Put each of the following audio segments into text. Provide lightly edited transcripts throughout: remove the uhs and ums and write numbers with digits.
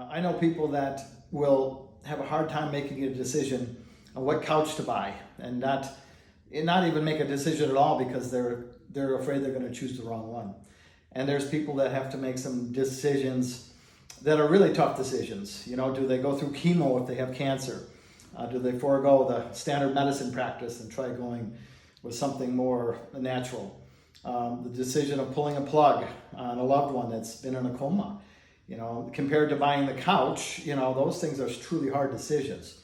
I know people that will have a hard time making a decision on what couch to buy, and not even make a decision at all because they're afraid they're going to choose the wrong one. And there's people that have to make some decisions that are really tough decisions. You know, do they go through chemo if they have cancer? Do they forego the standard medicine practice and try going with something more natural? The decision of pulling a plug on a loved one that's been in a coma. You know, compared to buying the couch, you know, those things are truly hard decisions.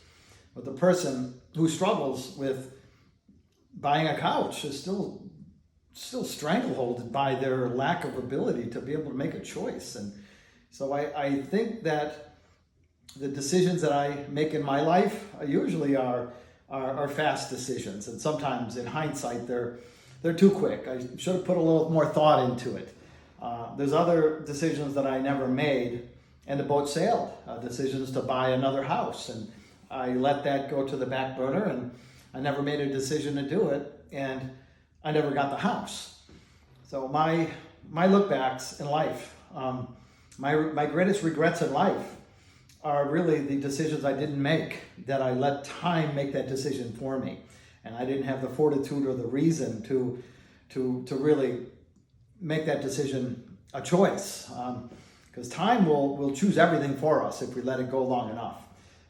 But the person who struggles with buying a couch is still strangleholded by their lack of ability to be able to make a choice. And so I think that the decisions that I make in my life usually are fast decisions, and sometimes in hindsight they're too quick. I should have put a little more thought into it. There's other decisions that I never made, and the boat sailed. Decisions to buy another house, and I let that go to the back burner, and I never made a decision to do it, and I never got the house. So my look backs in life, my greatest regrets in life are really the decisions I didn't make, that I let time make that decision for me. And I didn't have the fortitude or the reason to really make that decision a choice. Because time will choose everything for us if we let it go long enough.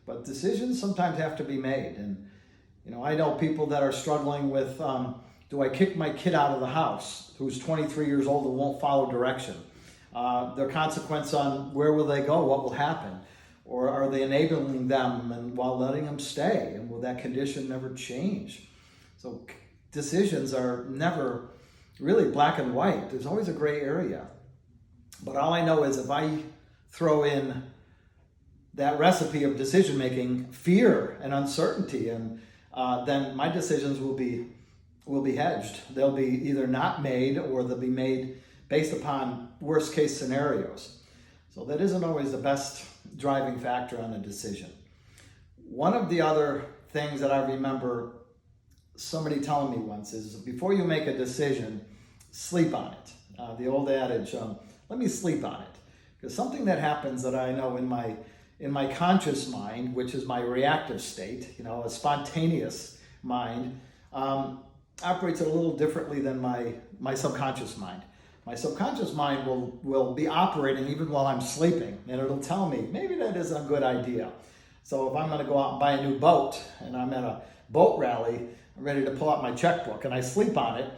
But decisions sometimes have to be made. And, you know, I know people that are struggling with, do I kick my kid out of the house who's 23 years old and won't follow direction? Their consequence on where will they go, what will happen? Or are they enabling them and while letting them stay? And will that condition never change? So decisions are never really black and white. There's always a gray area. But all I know is if I throw in that recipe of decision making, fear and uncertainty, and then my decisions will be hedged. They'll be either not made or they'll be made based upon worst case scenarios. So that isn't always the best driving factor on a decision. One of the other things that I remember somebody telling me once is, before you make a decision, sleep on it. The old adage, let me sleep on it. Because something that happens that I know in my conscious mind, which is my reactive state, you know, a spontaneous mind, operates a little differently than my subconscious mind. My subconscious mind will be operating even while I'm sleeping, and it'll tell me, maybe that isn't a good idea. So if I'm going to go out and buy a new boat, and I'm at a boat rally, I'm ready to pull out my checkbook, and I sleep on it,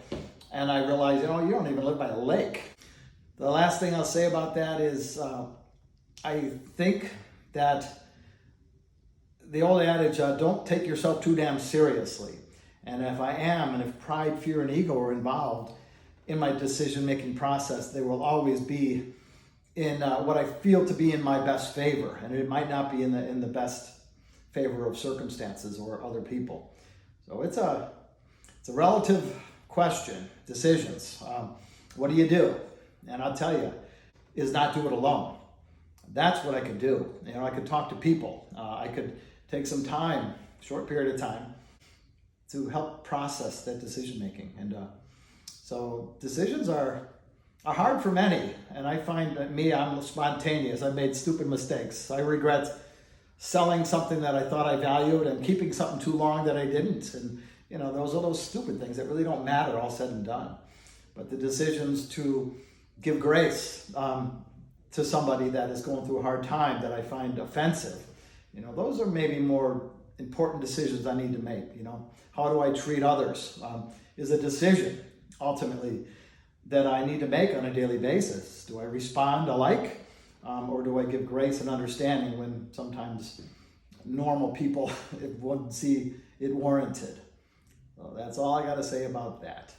and I realize, you know, you don't even live by a lake. The last thing I'll say about that is, I think that the old adage, don't take yourself too damn seriously. And if I am, and if pride, fear, and ego are involved in my decision-making process, they will always be in what I feel to be in my best favor. And it might not be in the best favor of circumstances or other people. So it's a relative question, decisions. What do you do? And I'll tell you, is not do it alone. That's what I could do. You know, I could talk to people. I could take some time, short period of time, to help process that decision making. And so decisions are hard for many. And I find that I'm spontaneous. I made stupid mistakes. I regret selling something that I thought I valued and keeping something too long that I didn't. And, you know, those are those stupid things that really don't matter, all said and done. But the decisions to give grace to somebody that is going through a hard time that I find offensive, you know, those are maybe more important decisions I need to make. You know, how do I treat others is a decision ultimately that I need to make on a daily basis. Do I respond alike, or do I give grace and understanding when sometimes normal people wouldn't see it warranted? So that's all I got to say about that.